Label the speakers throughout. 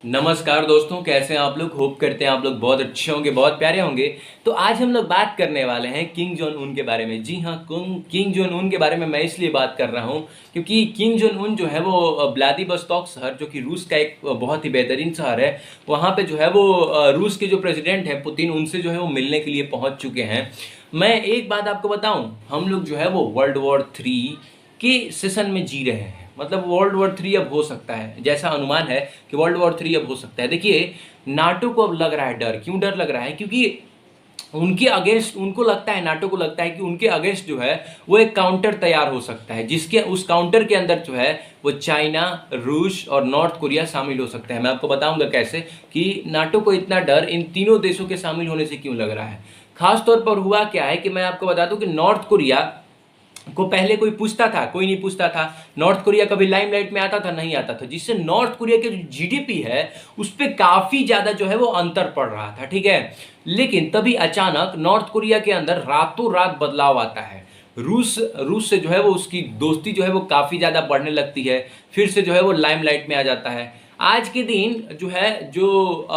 Speaker 1: नमस्कार दोस्तों, कैसे हैं आप लोग। होप करते हैं आप लोग बहुत अच्छे होंगे, बहुत प्यारे होंगे। तो आज हम लोग बात करने वाले हैं किंग जोन उन के बारे में। जी हाँ, किंग जोन उन के बारे में मैं इसलिए बात कर रहा हूँ क्योंकि किंग जोन उन जो है वो व्लादिवोस्तोक शहर, जो कि रूस का एक बहुत ही बेहतरीन शहर है, वहाँ पे जो है वो रूस के जो प्रेसिडेंट हैं पुतिन, उनसे जो है वो मिलने के लिए पहुँच चुके हैं। मैं एक बात आपको बताऊँ, हम लोग जो है वो वर्ल्ड वॉर 3 के सेशन में जी रहे हैं। मतलब वर्ल्ड वॉर 3 अब हो सकता है, जैसा अनुमान है कि वर्ल्ड वॉर 3 अब हो सकता है। देखिए, नाटो को अब लग रहा है डर। क्यों डर लग रहा है? क्योंकि उनके अगेंस्ट, उनको लगता है, नाटो को लगता है कि उनके अगेंस्ट जो है वो एक काउंटर तैयार हो सकता है, जिसके उस काउंटर के अंदर जो है वो चाइना, रूस और नॉर्थ कोरिया शामिल हो सकते हैं। मैं आपको बताऊंगा कैसे कि नाटो को इतना डर इन तीनों देशों के शामिल होने से क्यों लग रहा है। खास तौर पर हुआ क्या है कि मैं आपको बता दूं कि नॉर्थ कोरिया को पहले कोई पूछता था? कोई नहीं पूछता था। नॉर्थ कोरिया कभी लाइमलाइट में आता था? नहीं आता था। जिससे नॉर्थ कोरिया के जो जीडीपी है उस पर काफी ज्यादा जो है वो अंतर पड़ रहा था, ठीक है। लेकिन तभी अचानक नॉर्थ कोरिया के अंदर रातों रात बदलाव आता है। रूस रूस से जो है वो उसकी दोस्ती जो है वो काफी ज्यादा बढ़ने लगती है। फिर से जो है वो लाइमलाइट में आ जाता है। आज के दिन जो है, जो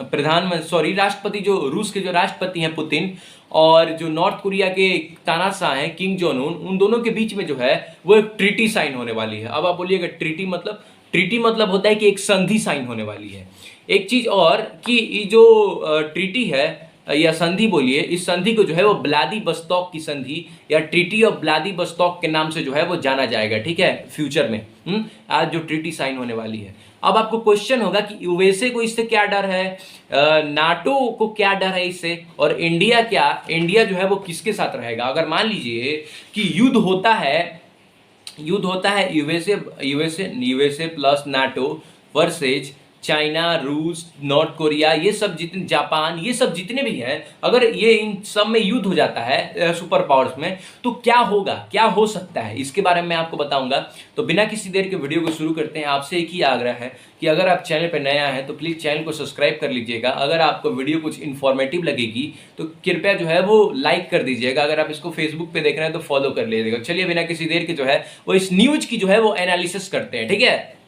Speaker 1: प्रधानमंत्री, सॉरी, राष्ट्रपति, जो रूस के जो राष्ट्रपति हैं पुतिन, और जो नॉर्थ कोरिया के तानाशाह हैं किंग जोन उन, उन दोनों के बीच में जो है वो एक ट्रीटी साइन होने वाली है। अब आप बोलिएगा ट्रीटी मतलब? ट्रीटी मतलब होता है कि एक संधि साइन होने वाली है। एक चीज और कि ये जो ट्रीटी है या संधि बोलिए, इस संधि को जो है वो व्लादिवोस्तोक की संधि या ट्रीटी ऑफ व्लादिवोस्तोक के नाम से जो है वो जाना जाएगा, ठीक है, फ्यूचर में। आज जो ट्रीटी साइन होने वाली है। अब आपको क्वेश्चन होगा कि यूएसए को इससे क्या डर है, नाटो को क्या डर है इससे, और इंडिया इंडिया जो है वो किसके साथ रहेगा? अगर मान लीजिए कि युद्ध होता है USA USA USA plus NATO versus China, रूस, नॉर्थ कोरिया, ये सब जितने, जापान, ये सब जितने भी हैं, अगर ये इन सब में युद्ध हो जाता है सुपर पावर्स में, तो क्या होगा, क्या हो सकता है, इसके बारे में मैं आपको बताऊंगा। तो बिना किसी देर के वीडियो को शुरू करते हैं। आपसे एक ही आग्रह है कि अगर आप चैनल पर नया हैं तो प्लीज़ चैनल को सब्सक्राइब कर लीजिएगा। अगर आपको वीडियो कुछ इन्फॉर्मेटिव लगेगी तो कृपया जो है वो लाइक कर दीजिएगा। अगर आप इसको फेसबुक पे देख रहे हैं तो फॉलो कर लीजिएगा। चलिए बिना किसी देर के जो है वो इस न्यूज की जो है वो एनालिसिस करते हैं, ठीक है।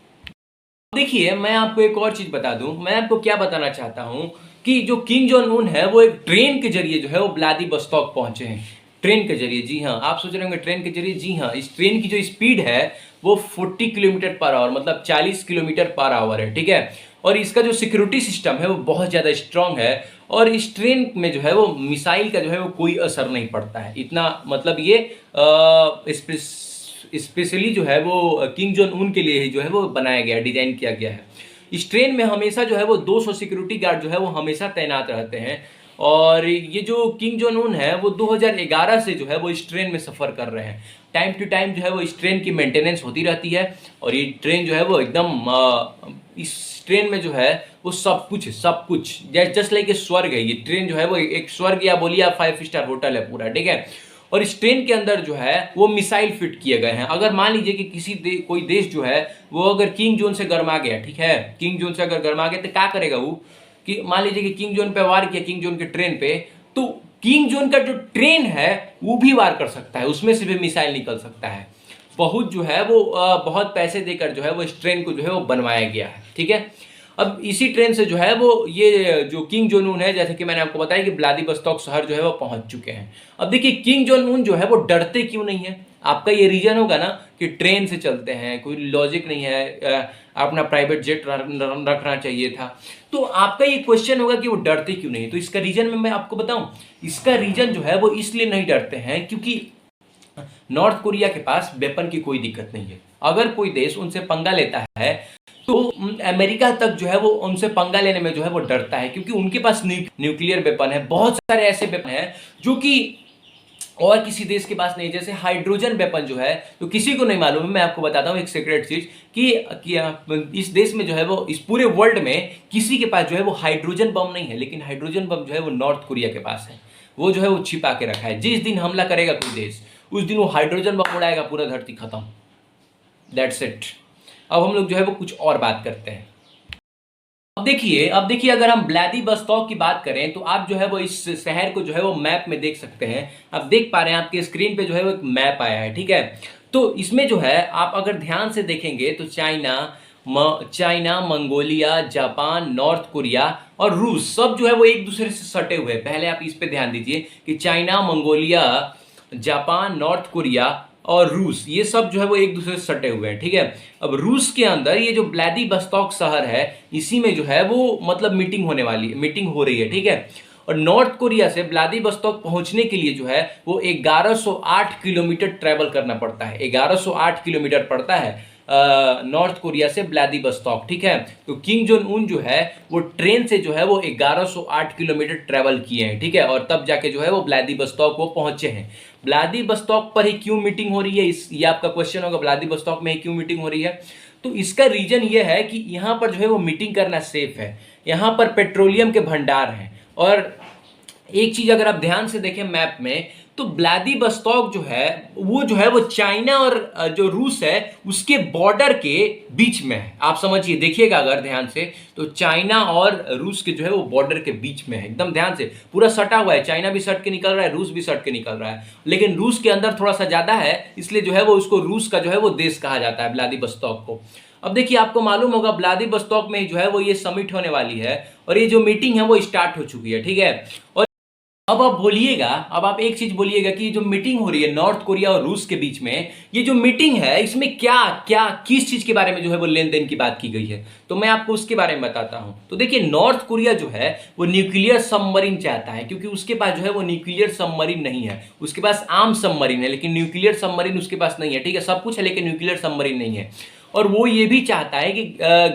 Speaker 1: देखिए, मैं आपको एक और चीज बता दूं। मैं आपको क्या बताना चाहता हूं कि जो किंग जोन उन है वो एक ट्रेन के जरिए जो है वो व्लादिवोस्तोक पहुंचे हैं। ट्रेन के जरिए, जी हाँ, आप सोच रहे होंगे ट्रेन के जरिए। जी हाँ, इस ट्रेन की जो स्पीड है वो 40 किलोमीटर पर आवर, मतलब 40 किलोमीटर पर आवर है, ठीक है। और इसका जो सिक्योरिटी सिस्टम है वो बहुत ज्यादा स्ट्रांग है। और इस ट्रेन में जो है वो मिसाइल का जो है वो कोई असर नहीं पड़ता है इतना। मतलब ये स्पेशली जो है वो किंग जोन उन के लिए ही जो है वो बनाया गया, डिजाइन किया गया है। इस ट्रेन में हमेशा जो है वो 200 सिक्योरिटी गार्ड जो है वो हमेशा तैनात रहते हैं। और ये जो किंग जोन उन है वो 2011 से जो है वो इस ट्रेन में सफर कर रहे हैं। टाइम टू टाइम जो है वो इस ट्रेन की मेंटेनेंस होती रहती है। और ये ट्रेन जो है वो एकदम इस ट्रेन में जो है वो सब कुछ जस्ट लाइक ए स्वर्ग है। ये ट्रेन जो है वो एक स्वर्ग, या बोलिए आप 5 स्टार होटल है पूरा, ठीक है। और इस ट्रेन के अंदर जो है वो मिसाइल फिट किए गए हैं। अगर मान लीजिए कि कोई देश जो है वो अगर किंग जोन से गर्मा गया, ठीक है, किंग जोन से अगर गर्मा गया तो क्या करेगा वो, कि मान लीजिए कि किंग जोन पे वार किया, किंग जोन के ट्रेन पे, तो किंग जोन का जो ट्रेन है वो भी वार कर सकता है, उसमें से भी मिसाइल निकल सकता है। बहुत जो है वो बहुत पैसे देकर जो है वो इस ट्रेन को जो है वो बनवाया गया है, ठीक है। अब इसी ट्रेन से जो है वो ये जो किंग जोन उन है, जैसे कि मैंने आपको बताया कि व्लादिवोस्तोक शहर जो है वो पहुंच चुके हैं। अब देखिए, किंग जोन उन जो है वो डरते क्यों नहीं है? आपका ये रीजन होगा ना कि ट्रेन से चलते हैं, कोई लॉजिक नहीं है, अपना प्राइवेट जेट रखना चाहिए था। तो आपका ये क्वेश्चन होगा कि वो डरते क्यों नहीं। तो इसका रीजन मैं आपको बताऊं। इसका रीजन जो है वो इसलिए नहीं डरते हैं क्योंकि नॉर्थ कोरिया के पास वेपन की कोई दिक्कत नहीं है। अगर कोई देश उनसे पंगा लेता है तो अमेरिका तक जो है वो उनसे पंगा लेने में जो है वो डरता है, क्योंकि उनके पास न्यूक्लियर वेपन है। बहुत सारे ऐसे वेपन हैं जो कि और किसी देश के पास नहीं। जैसे हाइड्रोजन वेपन जो है तो किसी को नहीं मालूम है। मैं आपको बताता हूँ एक सीक्रेट चीज कि इस देश में जो है वो, इस पूरे वर्ल्ड में किसी के पास जो है वो हाइड्रोजन बम नहीं है, लेकिन हाइड्रोजन बम जो है वो नॉर्थ कोरिया के पास है। वो जो है वो छिपा के रखा है। जिस दिन हमला करेगा कोई देश, उस दिन वो हाइड्रोजन बम उड़ाएगा, पूरा धरती खत्म। That's it. अब हम लोग जो है वो कुछ और बात करते हैं। अब देखिए अगर हम व्लादिवोस्तोक की बात करें तो आप जो है वो इस शहर को जो है वो मैप में देख सकते हैं। आप देख पा रहे हैं, आपके स्क्रीन पे जो है वो एक मैप आया है, ठीक है। तो इसमें जो है आप अगर ध्यान से देखेंगे तो China China, Mongolia, Japan, north Korea और रूस सब जो है वो एक दूसरे से सटे हुए हैं। पहले आप इस पे ध्यान दीजिए कि China, Mongolia, Japan, north Korea और रूस ये सब जो है वो एक दूसरे से सटे हुए हैं, ठीक है। अब रूस के अंदर ये जो व्लादिवोस्तोक शहर है, इसी में जो है वो मतलब मीटिंग हो रही है, ठीक है। और नॉर्थ कोरिया से व्लादिवोस्तोक पहुंचने के लिए जो है वो 1108 किलोमीटर ट्रेवल करना पड़ता है। 1108 किलोमीटर पड़ता है नॉर्थ कोरिया से व्लादिवोस्तोक, ठीक है। तो किम जोंग उन जो है वो ट्रेन से जो है वो 1108 किलोमीटर ट्रेवल किए हैं, ठीक है, और तब जाके जो है वो व्लादिवोस्तोक वो पहुंचे हैं। व्लादिवोस्तोक पर ही क्यों मीटिंग हो रही है, ये आपका क्वेश्चन होगा, व्लादिवोस्तोक में ही क्यों मीटिंग हो रही है। तो इसका रीजन ये है कि यहाँ पर जो है वो मीटिंग करना सेफ है। यहाँ पर पेट्रोलियम के भंडार हैं। और एक चीज अगर आप ध्यान से देखें मैप में, तो व्लादिवोस्तोक जो है वो चाइना और जो रूस है उसके बॉर्डर के बीच में है। आप समझिए, देखिएगा अगर ध्यान से, तो चाइना और रूस के जो है वो बॉर्डर के बीच में है, एकदम ध्यान से पूरा सटा हुआ है। चाइना भी सट के निकल रहा है, रूस भी सट के निकल रहा है, लेकिन रूस के अंदर थोड़ा सा ज्यादा है, इसलिए जो है वो उसको रूस का जो है वो देश कहा जाता है, व्लादिवोस्तोक को। अब देखिए, आपको मालूम होगा व्लादिवोस्तोक में जो है वो ये समिट होने वाली है और ये जो मीटिंग है वो स्टार्ट हो चुकी है, ठीक है। और अब आप एक चीज बोलिएगा कि जो मीटिंग हो रही है नॉर्थ कोरिया और रूस के बीच में, ये जो मीटिंग है इसमें क्या क्या किस चीज के बारे में जो है वो लेन देन की बात की गई है, तो मैं आपको उसके बारे में बताता हूं। तो देखिए, नॉर्थ कोरिया जो है वो न्यूक्लियर सबमरीन चाहता है, क्योंकि उसके पास जो है वो न्यूक्लियर सबमरीन नहीं है। उसके पास आर्म सबमरीन है लेकिन न्यूक्लियर सबमरीन उसके पास नहीं है, ठीक है। सब कुछ है लेकिन न्यूक्लियर सबमरीन नहीं है। और वो ये भी चाहता है कि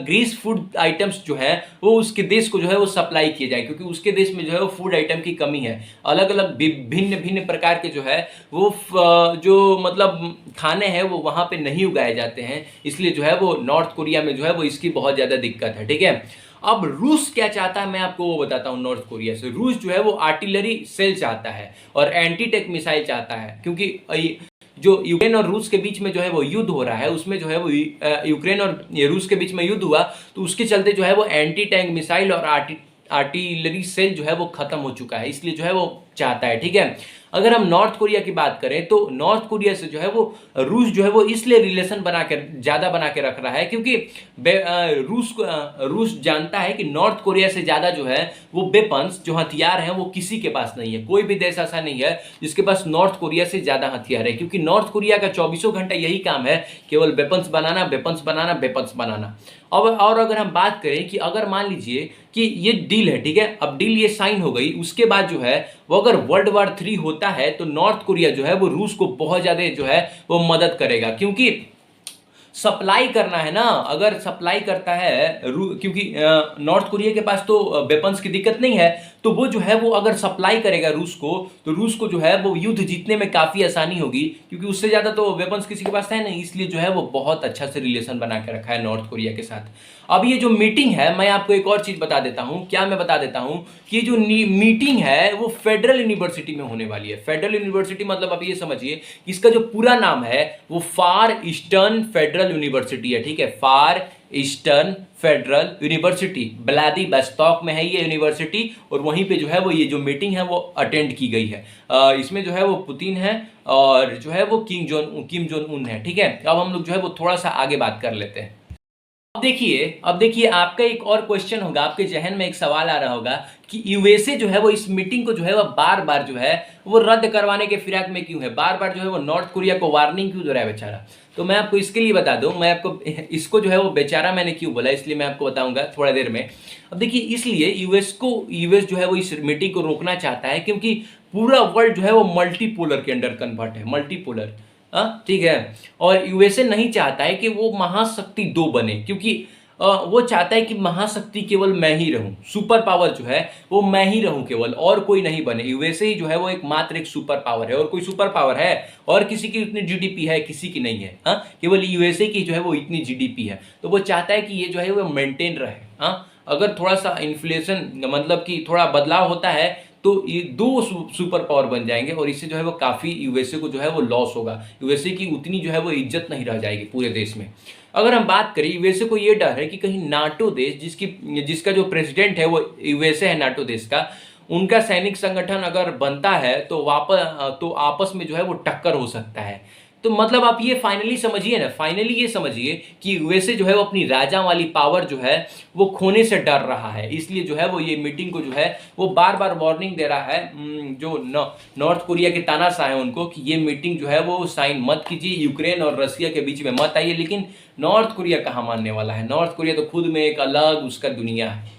Speaker 1: ग्रीस फूड आइटम्स जो है वो उसके देश को जो है वो सप्लाई किए जाए, क्योंकि उसके देश में जो है वो फूड आइटम की कमी है। अलग अलग भिन्न भिन्न प्रकार के जो है वो जो मतलब खाने हैं वो वहाँ पे नहीं उगाए जाते हैं, इसलिए जो है वो नॉर्थ कोरिया में जो है वो इसकी बहुत ज़्यादा दिक्कत है, ठीक है। अब रूस क्या चाहता है मैं आपको वो बताता हूँ। नॉर्थ कोरिया से रूस जो है वो आर्टिलरी सेल चाहता है और एंटी टैंक मिसाइल चाहता है, क्योंकि जो यूक्रेन और रूस के बीच में जो है वो युद्ध हो रहा है, उसमें जो है वो यूक्रेन और रूस के बीच में युद्ध हुआ, तो उसके चलते जो है वो एंटी टैंक मिसाइल और आर्टिलरी सेल जो है वो खत्म हो चुका है, इसलिए जो है वो चाहता है, ठीक है। अगर हम नॉर्थ कोरिया की बात करें तो नॉर्थ कोरिया से जो है वो रूस जो है वो इसलिए रिलेशन ज्यादा बना के रख रहा है, क्योंकि रूस जानता है कि नॉर्थ कोरिया से ज्यादा जो है वो वेपन्स जो हथियार हैं वो किसी के पास नहीं है। कोई भी देश ऐसा नहीं है जिसके पास नॉर्थ कोरिया से ज्यादा हथियार है, क्योंकि नॉर्थ कोरिया का 24 घंटा यही काम है, केवल वेपन्स बनाना, वेपन्स बनाना, वेपन्स बनाना। और अगर हम बात करें कि अगर मान लीजिए कि ये डील है, ठीक है, अब डील ये साइन हो गई, उसके बाद जो है वो अगर वर्ल्ड वार 3 होता है तो नॉर्थ कोरिया जो है वो रूस को बहुत ज्यादा जो है वो मदद करेगा, क्योंकि सप्लाई करना है ना। अगर सप्लाई करता है क्योंकि नॉर्थ कोरिया के पास तो वेपन्स की दिक्कत नहीं है, तो वो जो है वो अगर सप्लाई करेगा रूस को, तो रूस को जो है वो युद्ध जीतने में काफी आसानी होगी, क्योंकि उससे ज्यादा तो वेपन्स किसी के पास है नहीं, इसलिए जो है वो बहुत अच्छा से रिलेशन बना के रखा है नॉर्थ कोरिया के साथ। अब ये जो मीटिंग है, मैं आपको एक और चीज बता देता हूं। क्या मैं बता देता हूं कि जो मीटिंग है वो फेडरल यूनिवर्सिटी में होने वाली है। फेडरल यूनिवर्सिटी मतलब आप ये समझिए, इसका जो पूरा नाम है वो फार ईस्टर्न फेडरल यूनिवर्सिटी है, ठीक है। फार ईस्टर्न फेडरल यूनिवर्सिटी व्लादिवोस्तोक में है ये यूनिवर्सिटी, और वहीं पे जो है वो ये जो मीटिंग है वो अटेंड की गई है। इसमें जो है वो पुतिन है और जो है वो किम जोंग उन है, ठीक है। अब हम लोग जो है वो थोड़ा सा आगे बात कर लेते हैं। अब देखिए आपका एक और क्वेश्चन होगा, आपके जहन में एक सवाल आ रहा होगा कि यूएसए जो है वो इस मीटिंग को जो है वो बार बार जो है वो रद्द करवाने के फिराक में क्यों है, बार बार जो है वो नॉर्थ कोरिया को वार्निंग क्यों दे रहा है बेचारा। तो मैं आपको इसके लिए बता दूं, मैं आपको इसको जो है वो बेचारा मैंने क्यों बोला, इसलिए मैं आपको बताऊंगा थोड़ा देर में। अब देखिए, इसलिए यूएस जो है वो इस मीटिंग को रोकना चाहता है, क्योंकि पूरा वर्ल्ड जो है वो मल्टीपोलर के अंडर कन्वर्ट है, मल्टीपोलर, ठीक है। और यूएसए नहीं चाहता है कि वो महाशक्ति 2 बने, क्योंकि वो चाहता है कि महाशक्ति केवल मैं ही रहूं, सुपर पावर जो है वो मैं ही रहूं केवल, और कोई नहीं बने। यूएसए ही जो है वो एकमात्र एक सुपर पावर है, और कोई सुपर पावर है और किसी की उतनी जीडीपी है, किसी की नहीं है, केवल यूएसए की जो है वो इतनी जीडीपी है। तो वो चाहता है कि ये जो है वो मेंटेन रहे। अगर थोड़ा सा इन्फ्लेशन मतलब कि थोड़ा बदलाव होता है तो ये 2 सुपर पावर बन जाएंगे, और इससे जो है वो काफी यूएसए को जो है वो लॉस होगा। यूएसए की उतनी जो है वो इज्जत नहीं रह जाएगी पूरे देश में। अगर हम बात करें, यूएसए को ये डर है कि कहीं नाटो देश जिसका जो प्रेसिडेंट है वो यूएसए है, नाटो देश का, उनका सैनिक संगठन अगर बनता है तो आपस में जो है वो टक्कर हो सकता है। तो मतलब आप ये फाइनली समझिए ना, फाइनली ये समझिए कि यूएसए जो है वो अपनी राजा वाली पावर जो है वो खोने से डर रहा है, इसलिए जो है वो ये मीटिंग को जो है वो बार बार वार्निंग दे रहा है जो नॉर्थ कोरिया के तानाशाह है उनको, कि ये मीटिंग जो है वो साइन मत कीजिए, यूक्रेन और रसिया के बीच में मत आइए। लेकिन नॉर्थ कोरिया कहाँ मानने वाला है? नॉर्थ कोरिया तो खुद में एक अलग उसका दुनिया है।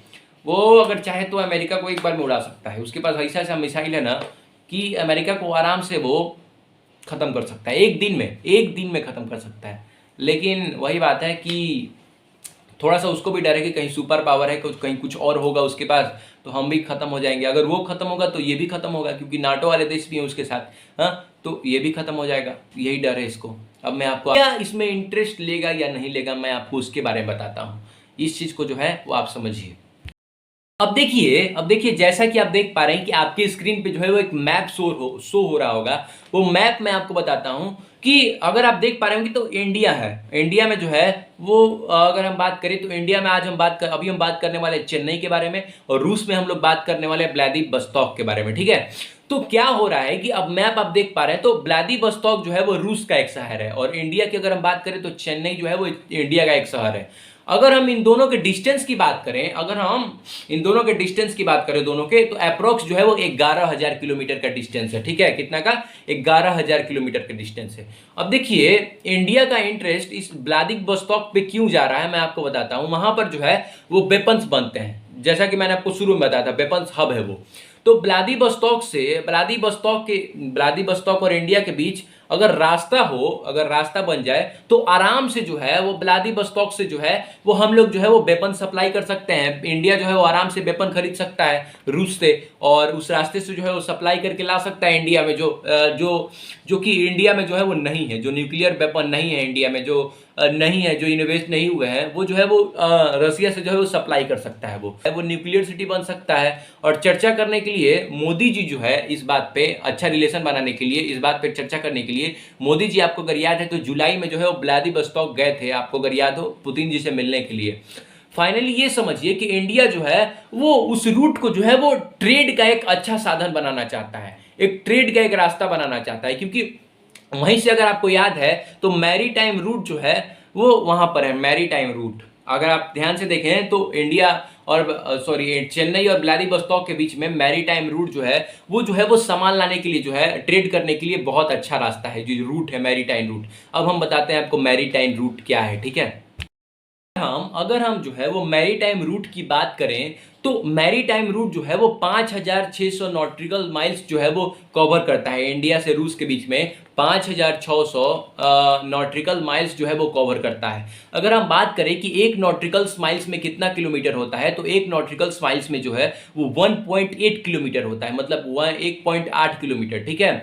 Speaker 1: वो अगर चाहे तो अमेरिका को एक बार में उड़ा सकता है, उसके पास ऐसा ऐसा मिसाइल है ना कि अमेरिका को आराम से वो खत्म कर सकता है, एक दिन में खत्म कर सकता है। लेकिन वही बात है कि थोड़ा सा उसको भी डर है कि कहीं सुपर पावर है, कहीं कुछ और होगा उसके पास तो हम भी खत्म हो जाएंगे। अगर वो खत्म होगा तो ये भी खत्म होगा, क्योंकि नाटो वाले देश भी हैं उसके साथ, हाँ, तो ये भी खत्म हो जाएगा। यही डर है इसको। अब मैं आपको क्या इसमें इंटरेस्ट लेगा या नहीं लेगा, मैं आपको उसके बारे में बताता हूँ। इस चीज को जो है वो आप समझिए। अब देखिए जैसा कि आप देख पा रहे हैं कि आपके स्क्रीन पे जो है वो एक मैप शो हो रहा होगा। वो मैप मैं आपको बताता हूं कि अगर आप देख पा रहे होंगे तो इंडिया है। इंडिया में जो है वो अगर हम बात करें तो इंडिया में आज अभी हम बात करने वाले हैं चेन्नई के बारे में, और रूस में हम लोग बात करने वाले हैं व्लादिवोस्तोक के बारे में, ठीक है। तो क्या हो रहा है कि अब मैप आप देख पा रहे हैं तो व्लादिवोस्तोक जो है वो रूस का एक शहर है, और इंडिया की अगर हम बात करें तो चेन्नई जो है वो इंडिया का एक शहर है। अगर हम इन दोनों के डिस्टेंस की बात करें, दोनों के, तो अप्रोक्स जो है वो 11,000 किलोमीटर का डिस्टेंस है, ठीक है। कितना का? 11,000 किलोमीटर का डिस्टेंस है। अब देखिए इंडिया का इंटरेस्ट इस व्लादिवोस्तोक पे क्यों जा रहा है, मैं आपको बताता हूं। वहां पर जो है वो वेपन्स बनते हैं, जैसा कि मैंने आपको शुरू में बताया था, वेपन्स हब है वो। तो व्लादिवोस्तोक और इंडिया के बीच अगर रास्ता बन जाए तो आराम से जो है वो व्लादिवोस्तोक से जो है वो हम लोग जो है वो वेपन सप्लाई कर सकते हैं। इंडिया जो है वो आराम से वेपन खरीद सकता है रूस से, और उस रास्ते से जो है वो सप्लाई करके ला सकता है इंडिया में, जो कि इंडिया में जो है वो नहीं है, जो न्यूक्लियर वेपन नहीं है इंडिया में, जो नहीं है, जो इन्वेस्ट नहीं हुए हैं, वो जो है वो रसिया से जो है वो सप्लाई कर सकता है। वो न्यूक्लियर सिटी बन सकता है। और चर्चा करने के लिए मोदी जी जो है इस बात पे अच्छा रिलेशन बनाने के लिए, इस बात पे चर्चा करने के लिए मोदी जी, आपको अगर याद है तो जुलाई में जो है वो व्लादिवोस्तोक गए थे, आपको अगर याद हो, पुतिन जी से मिलने के लिए। फाइनली ये समझिए कि इंडिया जो है वो उस रूट को जो है वो ट्रेड का एक अच्छा साधन बनाना चाहता है, एक ट्रेड का एक रास्ता बनाना चाहता है, क्योंकि वहीं से अगर आपको याद है तो मैरी टाइम रूट जो है वो वहां पर है। मैरी टाइम रूट अगर आप ध्यान से देखें तो इंडिया और चेन्नई और व्लादिवोस्तोक के बीच में मैरी टाइम रूट जो है वो सामान लाने के लिए, जो है ट्रेड करने के लिए बहुत अच्छा रास्ता है, जो रूट है मैरी टाइम रूट। अब हम बताते हैं आपको मैरी टाइम रूट क्या है, ठीक है। अगर हम जो है वो मैरीटाइम रूट की बात करें तो मैरीटाइम रूट जो है वो 5,600 नॉटिकल माइल्स जो है वो कवर करता है। इंडिया से रूस के बीच में 5,600 नॉटिकल माइल्स जो है वो कवर करता है। अगर हम बात करें कि एक नॉटिकल माइल्स में कितना किलोमीटर होता है, तो एक नॉटिकल माइल्स में जो है वो 1.8 किलोमीटर होता है, मतलब 1.8 किलोमीटर, ठीक है।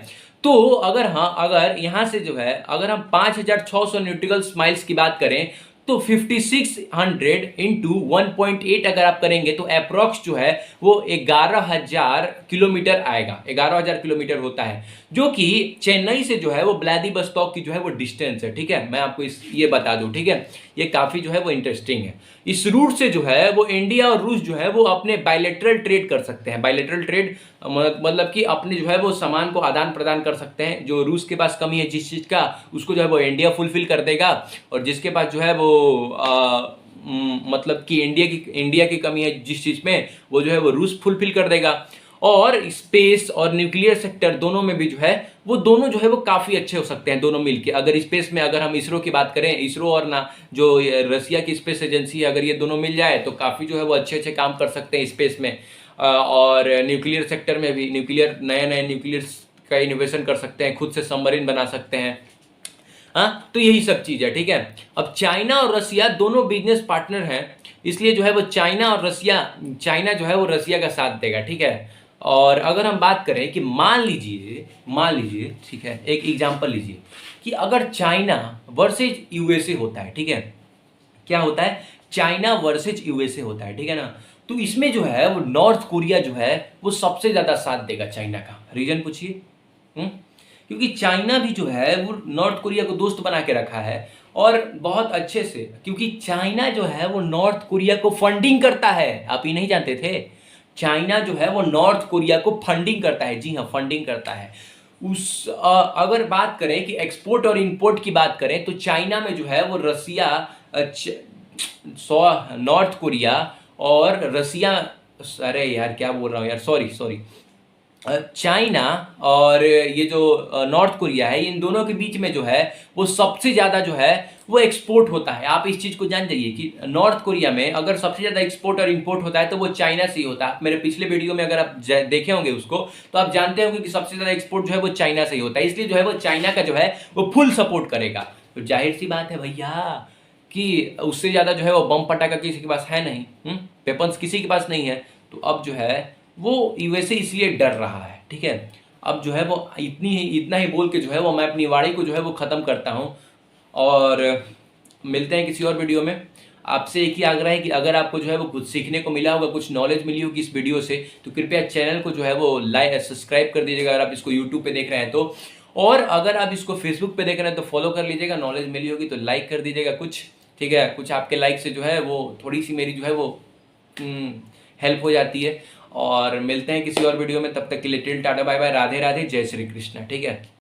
Speaker 1: तो अगर यहाँ से जो है अगर हम 5,600 नॉटिकल माइल्स की बात करें तो 5600 इंटू 1.8 अगर आप करेंगे तो अप्रोक्स जो है वो 11,000 किलोमीटर आएगा। 11,000 किलोमीटर होता है, जो कि चेन्नई से जो है वो व्लादिवोस्तोक की जो है वो डिस्टेंस है, ठीक है। मैं आपको ये बता दूं, ठीक है, ये काफी जो है वो इंटरेस्टिंग है। इस रूट से जो है वो इंडिया और रूस जो है वो अपने बायलैटरल ट्रेड कर सकते हैं। बायलैटरल ट्रेड मतलब कि अपने जो है वो सामान को आदान प्रदान कर सकते हैं। जो रूस के पास कमी है जिस चीज का, उसको जो है वो इंडिया फुलफिल कर देगा, और जिसके पास जो है वो मतलब कि इंडिया की कमी है जिस चीज में, वो जो है वो रूस फुलफिल कर देगा। और स्पेस और न्यूक्लियर सेक्टर दोनों में भी जो है वो दोनों जो है वो काफी अच्छे हो सकते हैं दोनों मिलके। अगर स्पेस में अगर हम इसरो की बात करें, इसरो और ना जो रसिया की स्पेस एजेंसी है, अगर ये दोनों मिल जाए तो काफी जो है वो अच्छे अच्छे काम कर सकते हैं स्पेस में। और न्यूक्लियर सेक्टर में भी नए नए न्यूक्लियर का इनोवेशन कर सकते हैं, खुद से सबमरीन बना सकते हैं। हाँ, तो यही सब चीज है, ठीक है। अब चाइना और रसिया दोनों बिजनेस पार्टनर हैं, इसलिए जो है वो चाइना जो है वो रसिया का साथ देगा, ठीक है। और अगर हम बात करें कि मान लीजिए, ठीक है, एक एग्जांपल लीजिए कि अगर चाइना वर्सेज यूएसए होता है, ठीक है, क्या होता है, चाइना वर्सेज यूएसए होता है, ठीक है ना। तो इसमें जो है वो नॉर्थ कोरिया जो है वो सबसे ज्यादा साथ देगा चाइना का। रीजन पूछिए। क्योंकि चाइना भी जो है वो नॉर्थ कोरिया को दोस्त बना के रखा है, और बहुत अच्छे से, क्योंकि चाइना जो है वो नॉर्थ कोरिया को फंडिंग करता है। आप ये नहीं जानते थे? चाइना जो है वो नॉर्थ कोरिया को फंडिंग करता है, जी हाँ, फंडिंग करता है। अगर बात करें कि एक्सपोर्ट और इंपोर्ट की बात करें तो चाइना में जो है वो रसिया, नॉर्थ कोरिया और रसिया, अरे यार क्या बोल रहा हूँ यार, सॉरी सॉरी, चाइना और ये जो नॉर्थ कोरिया है, इन दोनों के बीच में जो है वो सबसे ज़्यादा जो है वो एक्सपोर्ट होता है। आप इस चीज़ को जान जाइए कि नॉर्थ कोरिया में अगर सबसे ज़्यादा एक्सपोर्ट और इंपोर्ट होता है तो वो चाइना से ही होता है। मेरे पिछले वीडियो में अगर आप देखे होंगे उसको, तो आप जानते होंगे कि सबसे ज़्यादा एक्सपोर्ट जो है वो चाइना से ही होता है। इसलिए जो है वो चाइना का जो है वो फुल सपोर्ट करेगा। तो जाहिर सी बात है भैया कि उससे ज़्यादा जो है वो बम पटाखा किसी के पास है नहीं, वेपन्स किसी के पास नहीं है। तो अब जो है वो यूएसए इसलिए डर रहा है, ठीक है। अब जो है वो इतना ही बोल के जो है वो मैं अपनी वाणी को जो है वो ख़त्म करता हूँ, और मिलते हैं किसी और वीडियो में। आपसे एक ही आग्रह है कि अगर आपको जो है वो कुछ सीखने को मिला होगा, कुछ नॉलेज मिली होगी इस वीडियो से, तो कृपया चैनल को जो है वो लाइक सब्सक्राइब कर दीजिएगा अगर आप इसको यूट्यूब पे देख रहे हैं तो। और अगर आप इसको फेसबुक पे देख रहे हैं तो फॉलो कर लीजिएगा। नॉलेज मिली होगी तो लाइक कर दीजिएगा कुछ, ठीक है। कुछ आपके लाइक से जो है वो थोड़ी सी मेरी जो है वो हेल्प हो जाती है। और मिलते हैं किसी और वीडियो में, तब तक के लिए till tata bye bye, Radhe Radhe, जय श्री कृष्ण, ठीक है।